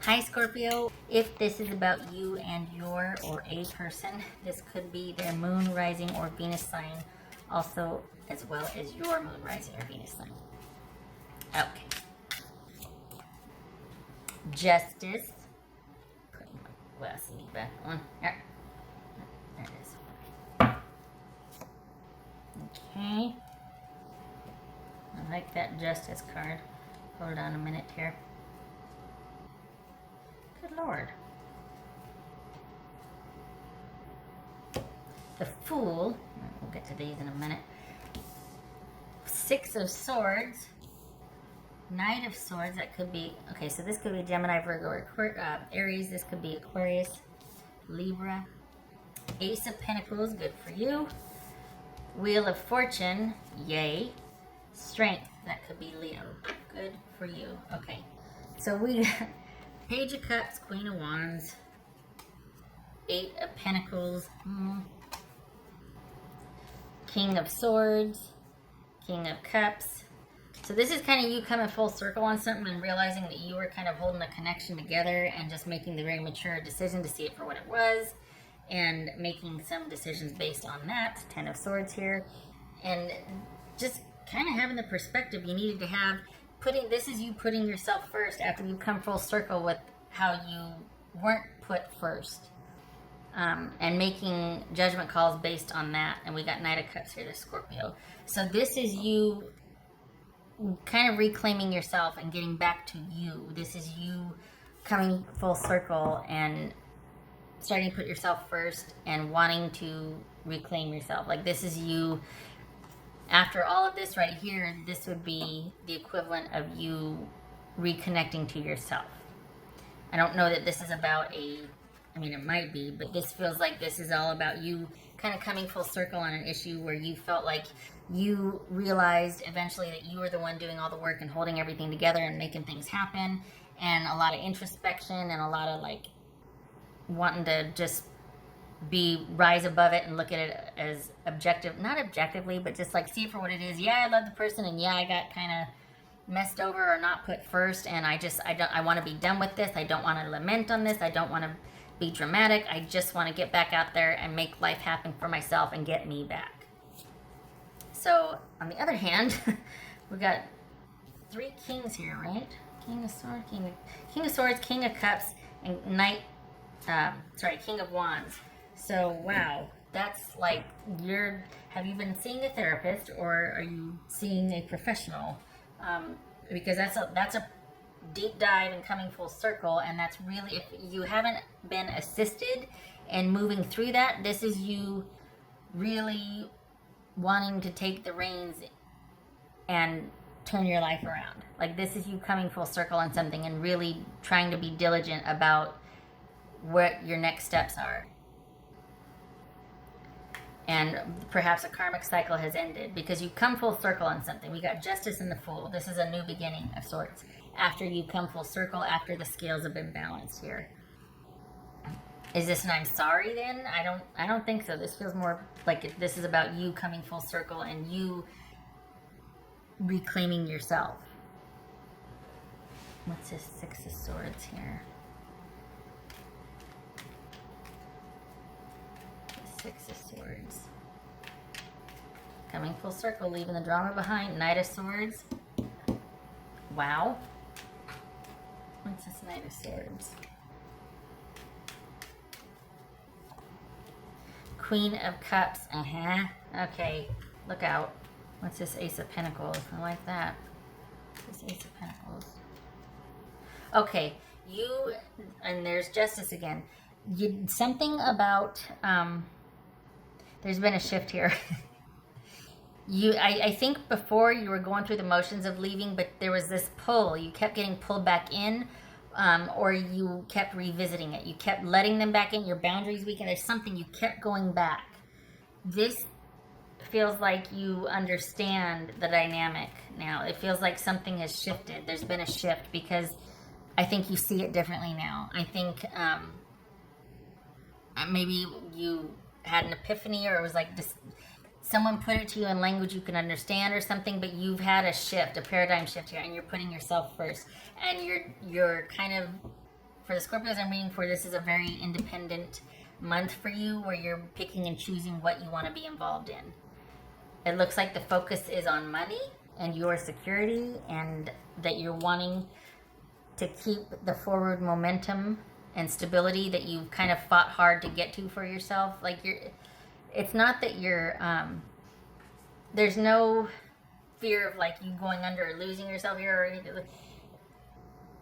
Hi Scorpio, if this is about you and your or a person, this could be their moon, rising, or Venus sign, also as well as your moon, rising, or Venus sign. Okay. Justice. Well, see back on. There it is. Okay. I like that Justice card. Hold on a minute here. Good Lord. The Fool. We'll get to these in a minute. Six of Swords. Knight of Swords. That could be, okay, so this could be Gemini, Virgo, or Aries. This could be Aquarius, Libra. Ace of Pentacles. Good for you. Wheel of Fortune. Yay. Strength. That could be Leo. Good for you. Okay. So we got Page of Cups, Queen of Wands, Eight of Pentacles, King of Swords, King of Cups. So this is kind of you coming full circle on something and realizing that you were kind of holding a connection together and just making the very mature decision to see it for what it was and making some decisions based on that. Ten of Swords here. And just kind of having the perspective you needed to have. This is you putting yourself first after you come full circle with how you weren't put first. And making judgment calls based on that. And we got Knight of Cups here, the Scorpio. So this is you kind of reclaiming yourself and getting back to you. This is you coming full circle and starting to put yourself first and wanting to reclaim yourself. Like this is you, after all of this right here, this would be the equivalent of you reconnecting to yourself. I don't know that this is about I mean, it might be, but this feels like this is all about you kind of coming full circle on an issue where you felt like you realized eventually that you were the one doing all the work and holding everything together and making things happen, and a lot of introspection and a lot of like wanting to just rise above it and look at it as not objectively, but just like see it for what it is. Yeah, I love the person, and yeah, I got kind of messed over or not put first, and I want to be done with this. I don't want to lament on this. I don't want to be dramatic. I just want to get back out there and make life happen for myself and get me back. So on the other hand, we got three kings here, right? King of Swords, King of Cups, and King of Wands. So wow, that's like have you been seeing a therapist or are you seeing a professional? Because that's a deep dive and coming full circle, and that's really, if you haven't been assisted in moving through that, this is you really wanting to take the reins and turn your life around. Like this is you coming full circle on something and really trying to be diligent about what your next steps are. And perhaps a karmic cycle has ended because you come full circle on something. We got Justice and the Fool. This is a new beginning of sorts. After you come full circle, after the scales have been balanced here. Is this an I'm sorry then? I don't think so. This feels more like this is about you coming full circle and you reclaiming yourself. What's this Six of Swords here? Six of Swords. Coming full circle, leaving the drama behind. Knight of Swords. Wow. What's this Knight of Swords? Queen of Cups. Okay. Look out. What's this Ace of Pentacles? I like that. This Ace of Pentacles. Okay. And there's Justice again. Something about, there's been a shift here. I think before you were going through the motions of leaving, but there was this pull. You kept getting pulled back in, or you kept revisiting it. You kept letting them back in. Your boundaries weakened. There's something you kept going back. This feels like you understand the dynamic now. It feels like something has shifted. There's been a shift because I think you see it differently now. I think maybe you had an epiphany, or it was like this, someone put it to you in language you can understand or something, but you've had a shift, a paradigm shift here, and you're putting yourself first, and you're kind of for the Scorpios I'm reading for, this is a very independent month for you where you're picking and choosing what you want to be involved in. It looks like the focus is on money and your security, and that you're wanting to keep the forward momentum and stability that you've kind of fought hard to get to for yourself. Like it's not that you're, there's no fear of like you going under or losing yourself here or anything.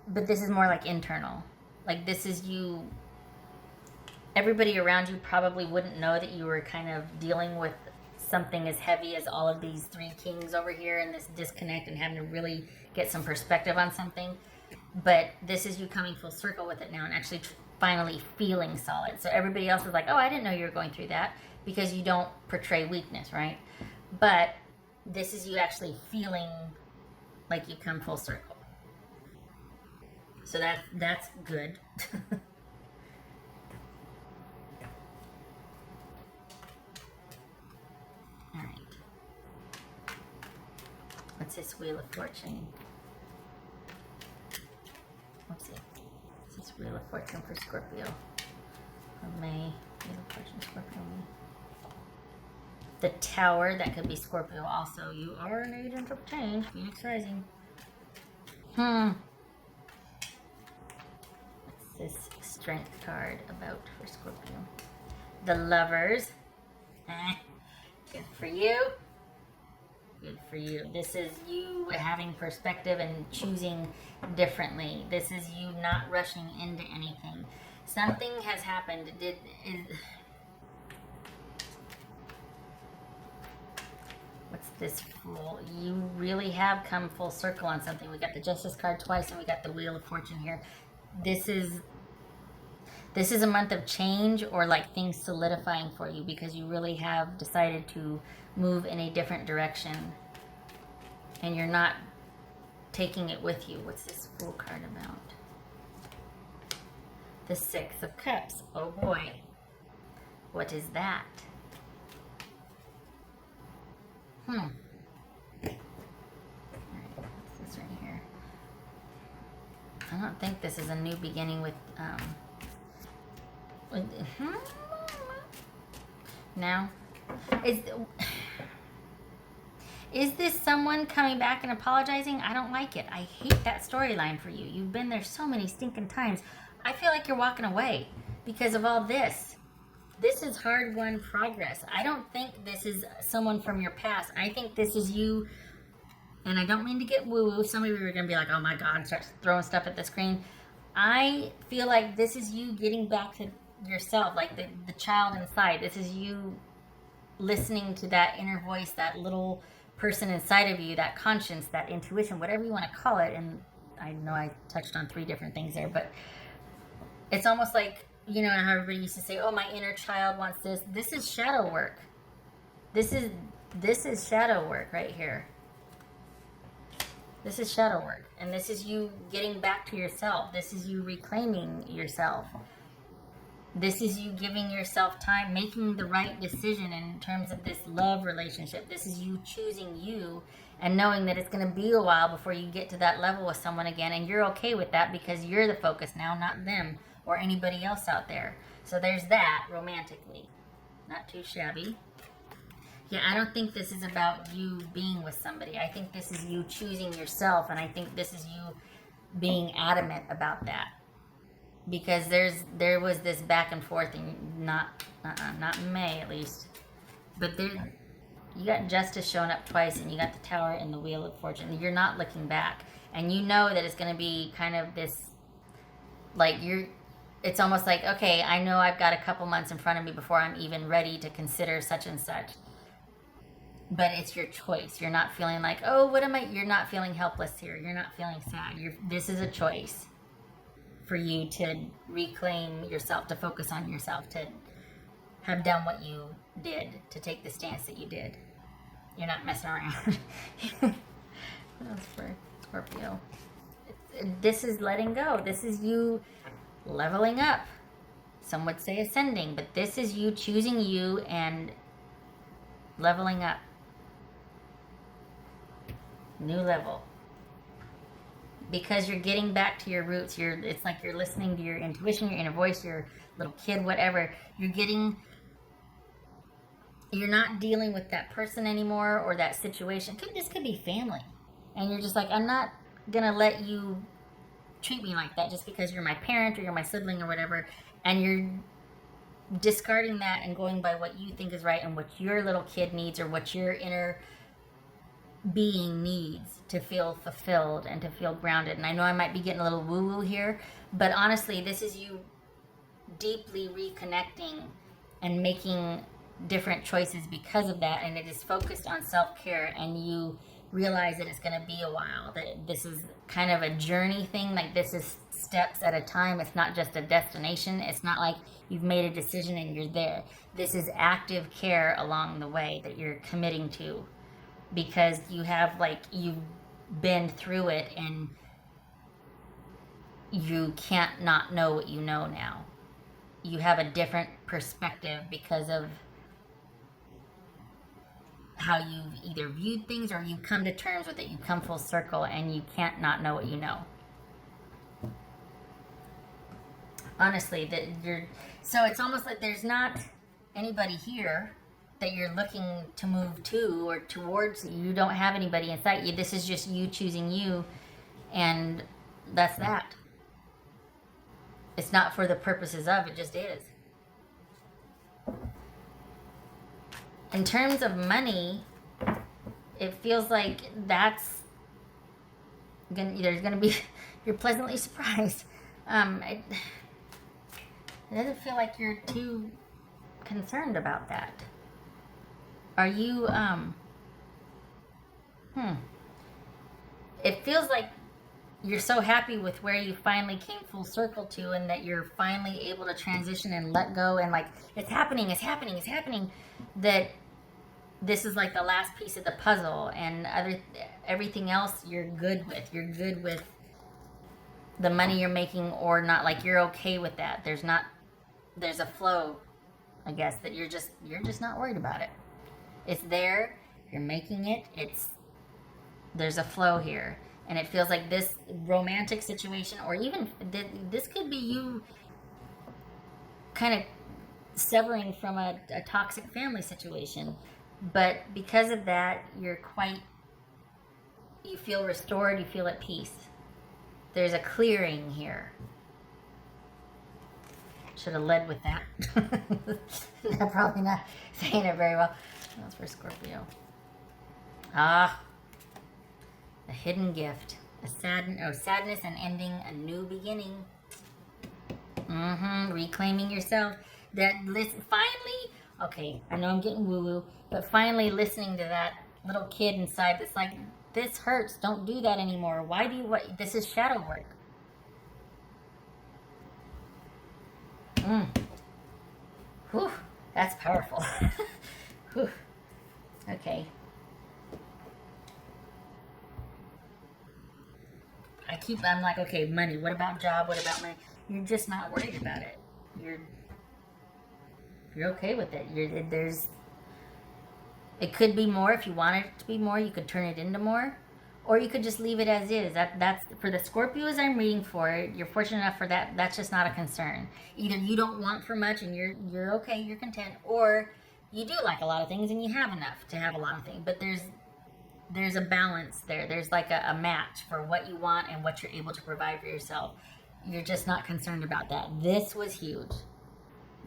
But this is more like internal. Like this is you, everybody around you probably wouldn't know that you were kind of dealing with something as heavy as all of these three kings over here and this disconnect and having to really get some perspective on something. But this is you coming full circle with it now and actually finally feeling solid. So everybody else is like, oh, I didn't know you were going through that, because you don't portray weakness, right? But this is you actually feeling like you come full circle. So that's good. All right. What's this Wheel of Fortune? What's it? This is Wheel of Fortune for Scorpio. For May. Wheel of Fortune, Scorpio, May. The Tower, that could be Scorpio also. You are an agent of change. Phoenix Rising. What's this Strength card about for Scorpio? The Lovers. Good for you. Good for you. This is you having perspective and choosing differently. This is you not rushing into anything. Something has happened. What's this Fool? You really have come full circle on something. We got the Justice card twice and we got the Wheel of Fortune here. This is a month of change, or like things solidifying for you, because you really have decided to move in a different direction and you're not taking it with you. What's this Fool card about? The Six of Cups. Oh boy. What is that? Alright, what's this right here? I don't think this is a new beginning with, now? Is this someone coming back and apologizing? I don't like it. I hate that storyline for you. You've been there so many stinking times. I feel like you're walking away because of all this. This is hard-won progress. I don't think this is someone from your past. I think this is you, and I don't mean to get woo-woo. Some of you are going to be like, oh my God, and start throwing stuff at the screen. I feel like this is you getting back to yourself, like the child inside. This is you listening to that inner voice, that little person inside of you, that conscience, that intuition, whatever you want to call it. And I know I touched on 3 different things there, but it's almost like, you know how everybody used to say, oh, my inner child wants this. This is shadow work. This is shadow work right here. This is shadow work. And this is you getting back to yourself. This is you reclaiming yourself. This is you giving yourself time, making the right decision in terms of this love relationship. This is you choosing you and knowing that it's going to be a while before you get to that level with someone again. And you're okay with that because you're the focus now, not them or anybody else out there. So there's that romantically. Not too shabby. Yeah, I don't think this is about you being with somebody. I think this is you choosing yourself, and I think this is you being adamant about that. Because there was this back and forth, and not in May at least. But you got Justice showing up twice, and you got the Tower and the Wheel of Fortune. You're not looking back, and you know that it's going to be kind of this, like it's almost like, okay, I know I've got a couple months in front of me before I'm even ready to consider such and such. But it's your choice. You're not feeling like, oh, you're not feeling helpless here. You're not feeling sad. This is a choice for you to reclaim yourself, to focus on yourself, to have done what you did, to take the stance that you did. You're not messing around. That's for Scorpio. This is letting go. This is you leveling up. Some would say ascending, but this is you choosing you and leveling up. New level. because you're getting back to your roots. It's like you're listening to your intuition, your inner voice, your little kid, whatever. You're not dealing with that person anymore or that situation. This could be family. And you're just like, I'm not gonna let you treat me like that just because you're my parent or you're my sibling or whatever. And you're discarding that and going by what you think is right and what your little kid needs or what your inner being needs to feel fulfilled and to feel grounded. And I know I might be getting a little woo-woo here, but honestly, this is you deeply reconnecting and making different choices because of that. And it is focused on self-care, and you realize that it's going to be a while, that this is kind of a journey thing. Like, this is steps at a time. It's not just a destination. It's not like you've made a decision and you're there. This is active care along the way that you're committing to, because you have, like, you've been through it and you can't not know what you know now. You have a different perspective because of how you've either viewed things or you've come to terms with it. You come full circle and you can't not know what you know. Honestly, so it's almost like there's not anybody here that you're looking to move to or towards. You don't have anybody in sight. This is just you choosing you, and that's that. It's not for the purposes of, it just is. In terms of money, it feels like there's gonna be, you're pleasantly surprised. It doesn't feel like you're too concerned about that. Are you, it feels like you're so happy with where you finally came full circle to, and that you're finally able to transition and let go, and like, it's happening, that this is like the last piece of the puzzle, and everything else you're good with. You're good with the money you're making or not. Like, you're okay with that. There's a flow, I guess, that you're just not worried about it. It's there, you're making it, there's a flow here. And it feels like this romantic situation, or even this could be you kind of severing from a toxic family situation. But because of that, you feel restored, you feel at peace. There's a clearing here. Should have led with that. I'm probably not saying it very well. That's for Scorpio. A hidden gift. Sadness and ending, a new beginning. Reclaiming yourself. Finally, okay, I know I'm getting woo-woo, but finally listening to that little kid inside that's like, this hurts, don't do that anymore. This is shadow work. Whew, that's powerful. Whew. Okay. I'm like, okay, money. What about job? What about money? You're just not worried about it. You're okay with it. It could be more. If you wanted it to be more, you could turn it into more, or you could just leave it as is. That's for the Scorpios I'm reading for. You're fortunate enough for that. That's just not a concern. Either you don't want for much and you're okay, you're content, or you do like a lot of things and you have enough to have a lot of things. But there's a balance there. There's like a match for what you want and what you're able to provide for yourself. You're just not concerned about that. This was huge.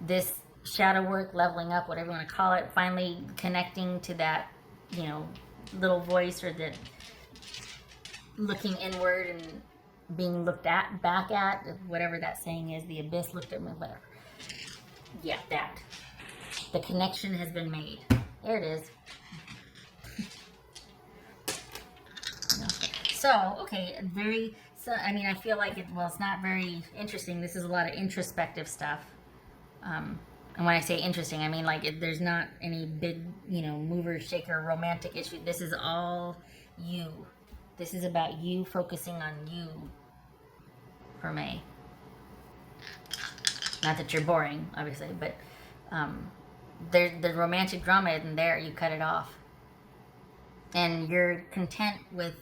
This shadow work, leveling up, whatever you want to call it, finally connecting to that, little voice, or the looking inward and being looked back at, whatever that saying is, the abyss looked at me, whatever. Yeah, that. The connection has been made. There it is. So, okay, I feel like it's not very interesting. This is a lot of introspective stuff. And when I say interesting, I mean, like, there's not any big, mover, shaker, romantic issue. This is all you. This is about you focusing on you for me. Not that you're boring, obviously, but the romantic drama isn't there. You cut it off. And you're content with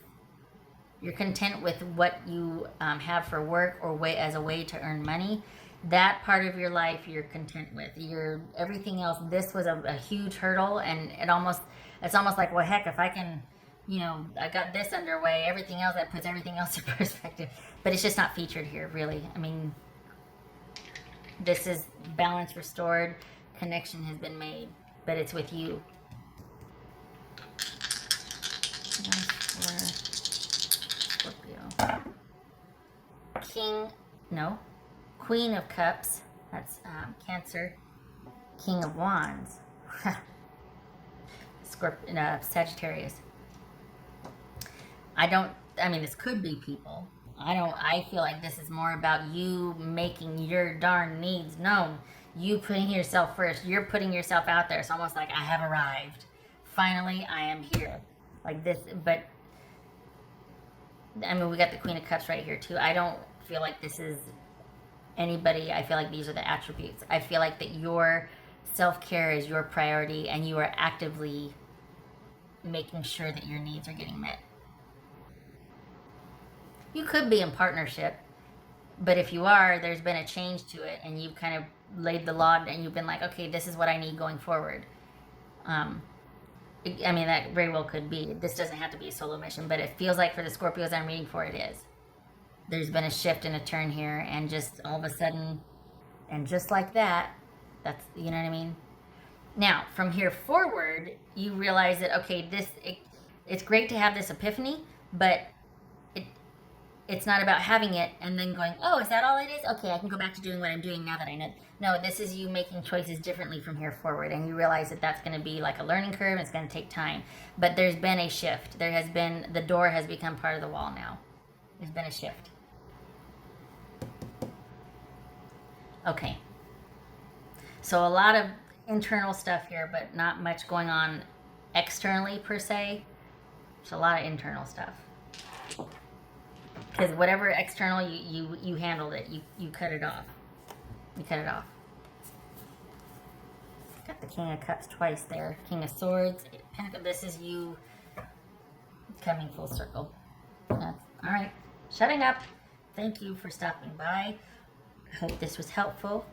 You're content with what you have for work or way as a way to earn money. That part of your life you're content with. You're everything else. This was a huge hurdle, and it's almost like, well, heck, if I can, I got this underway. Everything else, that puts everything else in perspective. But it's just not featured here, really. I mean, this is balance restored, connection has been made, but it's with you. Scorpio. Queen of Cups. That's Cancer. King of Wands. Sagittarius. This could be people. I feel like this is more about you making your darn needs known. You putting yourself first. You're putting yourself out there. It's almost like, I have arrived. Finally, I am here. Like this, but we got the Queen of Cups right here too. I don't feel like this is anybody. I feel like these are the attributes. I feel like that your self-care is your priority, and you are actively making sure that your needs are getting met. You could be in partnership, but if you are, there's been a change to it, and you've kind of laid the law, and you've been like, okay, this is what I need going forward. That very well could be. This doesn't have to be a solo mission, but it feels like for the Scorpios I'm reading for, it is. There's been a shift and a turn here, and just all of a sudden, and just like that, that's, you know what I mean? Now, from here forward, you realize that, okay, it's great to have this epiphany, but it's not about having it and then going, oh, is that all it is? Okay, I can go back to doing what I'm doing now that I know. No, this is you making choices differently from here forward, and you realize that that's going to be like a learning curve. It's going to take time. But there's been a shift. The door has become part of the wall now. There's been a shift. Okay. So a lot of internal stuff here, but not much going on externally per se. There's a lot of internal stuff. Because whatever external, you handled it. You cut it off. You cut it off. Got the King of Cups twice there. King of Swords. Pentacle. This is you coming full circle. All right. Shutting up. Thank you for stopping by. I hope this was helpful.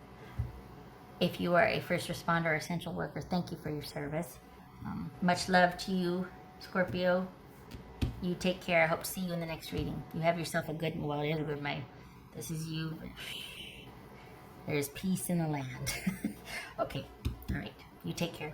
If you are a first responder or essential worker, thank you for your service. Much love to you, Scorpio. You take care. I hope to see you in the next reading. You have yourself a good, well, it is a good night. This is you. There's peace in the land. Okay. All right. You take care.